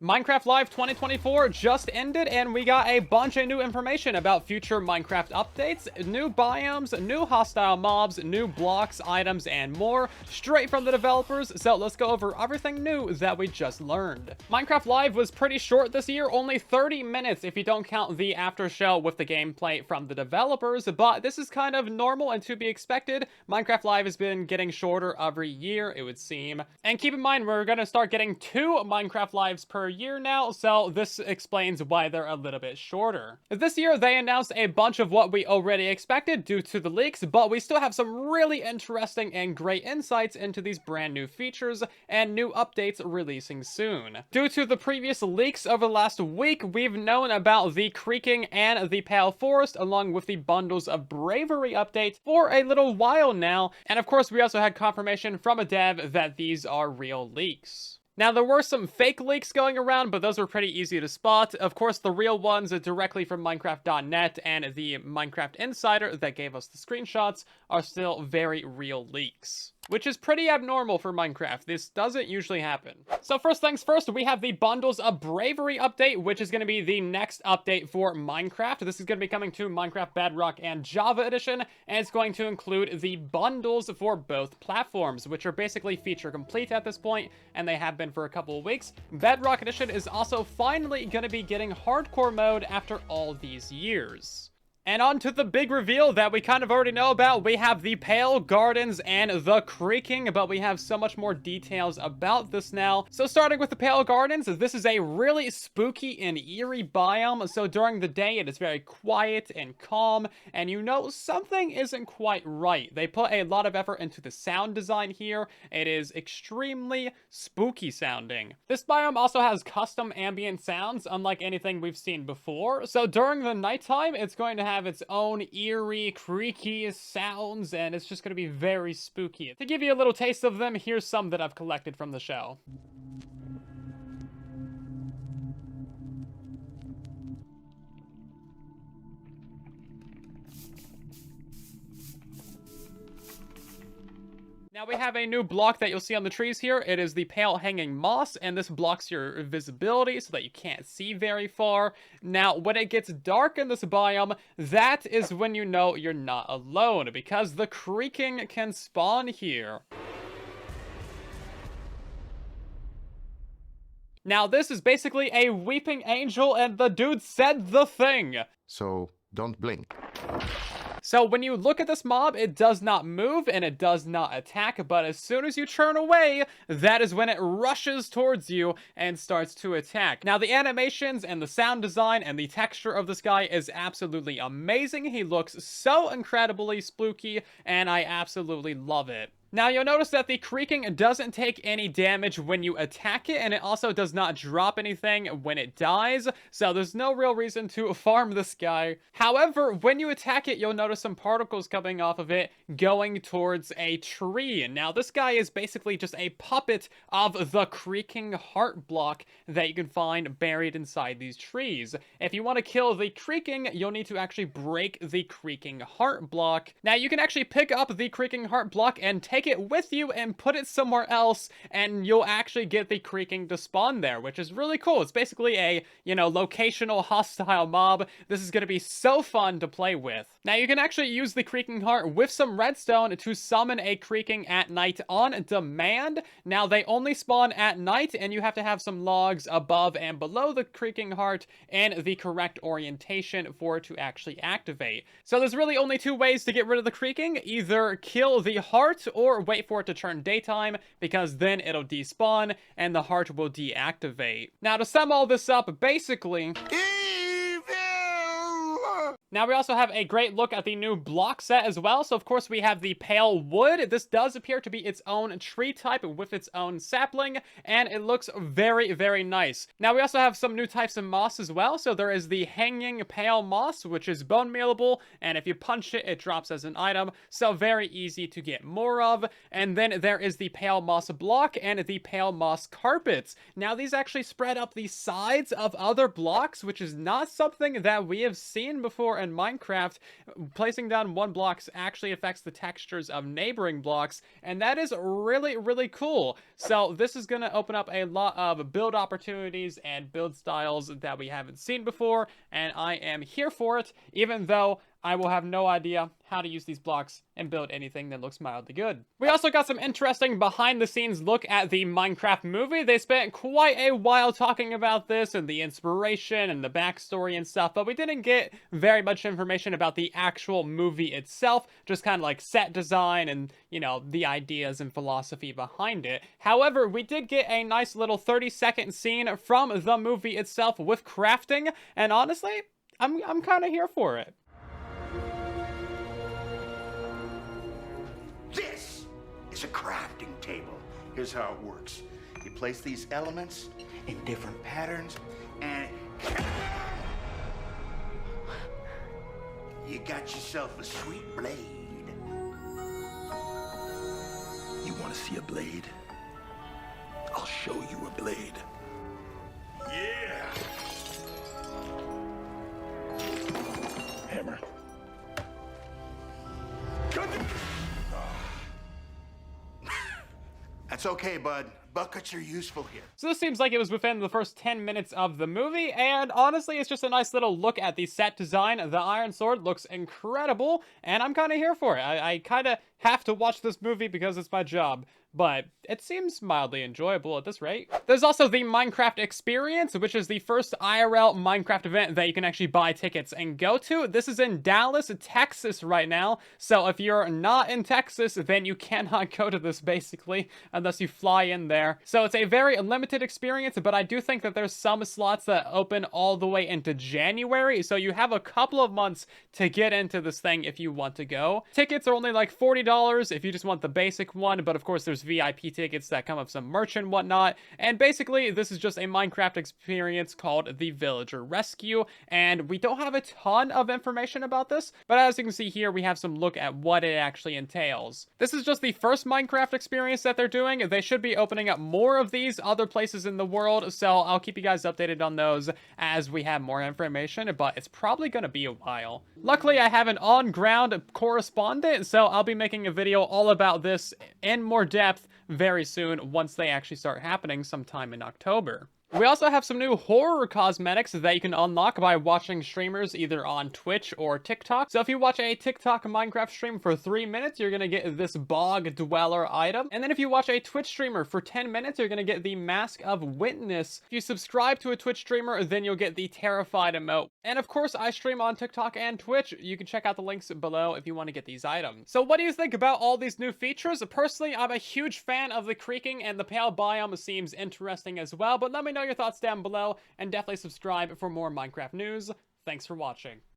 Minecraft Live 2024 just ended, and we got a bunch of new information about future Minecraft updates, new biomes, new hostile mobs, new blocks, items, and more, straight from the developers. So let's go over everything new that we just learned. Minecraft Live was pretty short this year, only 30 minutes if you don't count the after show with the gameplay from the developers, but this is kind of normal and to be expected. Minecraft Live has been getting shorter every year, it would seem. And keep in mind, we're gonna start getting 2 Minecraft Lives per year now, so this explains why they're a little bit shorter. This year, they announced a bunch of what we already expected due to the leaks, but we still have some really interesting and great insights into these brand new features and new updates releasing soon. Due to the previous leaks over the last week, we've known about the Creaking and the Pale Forest, along with the Bundles of Bravery update for a little while now, and of course we also had confirmation from a dev that these are real leaks. Now, there were some fake leaks going around, but those were pretty easy to spot. Of course, the real ones directly from Minecraft.net and the Minecraft Insider that gave us the screenshots are still very real leaks, which is pretty abnormal for Minecraft. This doesn't usually happen. So first things first, we have the Bundles of Bravery update, which is going to be the next update for Minecraft. This is going to be coming to Minecraft Bedrock and Java Edition, and it's going to include the bundles for both platforms, which are basically feature complete at this point, and they have been for a couple of weeks. Bedrock Edition is also finally going to be getting hardcore mode after all these years. And on to the big reveal that we kind of already know about. We have the Pale Gardens and the Creaking, but we have so much more details about this now. So starting with the Pale Gardens, this is a really spooky and eerie biome. So during the day, it is very quiet and calm, and you know something isn't quite right. They put a lot of effort into the sound design here. It is extremely spooky sounding. This biome also has custom ambient sounds, unlike anything we've seen before. So during the nighttime, it's going to have its own eerie, creaky sounds, and it's just going to be very spooky. To give you a little taste of them, here's some that I've collected from the show. Now we have a new block that you'll see on the trees here. It is the Pale Hanging Moss, and this blocks your visibility so that you can't see very far. Now, when it gets dark in this biome, that is when you know you're not alone, because the Creaking can spawn here. Now, this is basically a weeping angel, and the dude said the thing. So, don't blink. So when you look at this mob, it does not move and it does not attack, but as soon as you turn away, that is when it rushes towards you and starts to attack. Now the animations and the sound design and the texture of this guy is absolutely amazing. He looks so incredibly spooky, and I absolutely love it. Now, you'll notice that the Creaking doesn't take any damage when you attack it, and it also does not drop anything when it dies, so there's no real reason to farm this guy. However, when you attack it, you'll notice some particles coming off of it going towards a tree. Now, this guy is basically just a puppet of the Creaking heart block that you can find buried inside these trees. If you want to kill the Creaking, you'll need to actually break the Creaking heart block. Now, you can actually pick up the Creaking heart block and take it with you and put it somewhere else, and you'll actually get the Creaking to spawn there, which is really cool. It's basically a, locational hostile mob. This is going to be so fun to play with. Now, you can actually use the Creaking heart with some redstone to summon a Creaking at night on demand. Now, they only spawn at night, and you have to have some logs above and below the Creaking heart and the correct orientation for it to actually activate. So there's really only 2 ways to get rid of the Creaking: either kill the heart or wait for it to turn daytime, because then it'll despawn and the heart will deactivate. Now, to sum all this up, basically, now we also have a great look at the new block set as well. So of course we have the Pale Wood. This does appear to be its own tree type with its own sapling, and it looks very, very nice. Now we also have some new types of moss as well. So there is the Hanging Pale Moss, which is bone mealable, and if you punch it, it drops as an item. So very easy to get more of. And then there is the Pale Moss block and the Pale Moss carpets. Now these actually spread up the sides of other blocks, which is not something that we have seen before in Minecraft, placing down one block actually affects the textures of neighboring blocks, and that is really, really cool. So this is going to open up a lot of build opportunities and build styles that we haven't seen before, and I am here for it, even though I will have no idea how to use these blocks and build anything that looks mildly good. We also got some interesting behind-the-scenes look at the Minecraft movie. They spent quite a while talking about this and the inspiration and the backstory and stuff, but we didn't get very much information about the actual movie itself, just kind of like set design and, you know, the ideas and philosophy behind it. However, we did get a nice little 30-second scene from the movie itself with crafting, and honestly, I'm kind of here for it. This is a crafting table. Here's how it works. You place these elements in different patterns, and you got yourself a sweet blade. You want to see a blade? I'll show you a blade. Yeah! Hammer. That's okay, bud. Buckets are useful here. So this seems like it was within the first 10 minutes of the movie, and honestly, it's just a nice little look at the set design. The Iron Sword looks incredible, and I'm kind of here for it. I kind of have to watch this movie because it's my job, but it seems mildly enjoyable at this rate. There's also the Minecraft Experience, which is the first IRL Minecraft event that you can actually buy tickets and go to. This is in Dallas, Texas right now, so if you're not in Texas, then you cannot go to this basically, unless you fly in there. So it's a very limited experience, but I do think that there's some slots that open all the way into January, so you have a couple of months to get into this thing if you want to go. Tickets are only like $40 if you just want the basic one, but of course there's VIP tickets that come with some merch and whatnot, and basically this is just a Minecraft experience called the Villager Rescue, and we don't have a ton of information about this, but as you can see here, we have some look at what it actually entails. This is just the first Minecraft experience that they're doing. They should be opening up more of these other places in the world, so I'll keep you guys updated on those as we have more information, but it's probably going to be a while. Luckily, I have an on-ground correspondent, so I'll be making a video all about this in more depth very soon once they actually start happening sometime in October. We also have some new horror cosmetics that you can unlock by watching streamers either on Twitch or TikTok. So if you watch a TikTok Minecraft stream for 3 minutes, you're going to get this Bog Dweller item. And then if you watch a Twitch streamer for 10 minutes, you're going to get the Mask of Witness. If you subscribe to a Twitch streamer, then you'll get the Terrified emote. And of course, I stream on TikTok and Twitch. You can check out the links below if you want to get these items. So what do you think about all these new features? Personally, I'm a huge fan of the Creaking, and the Pale biome seems interesting as well, but let me know your thoughts down below, and definitely subscribe for more Minecraft news. Thanks for watching.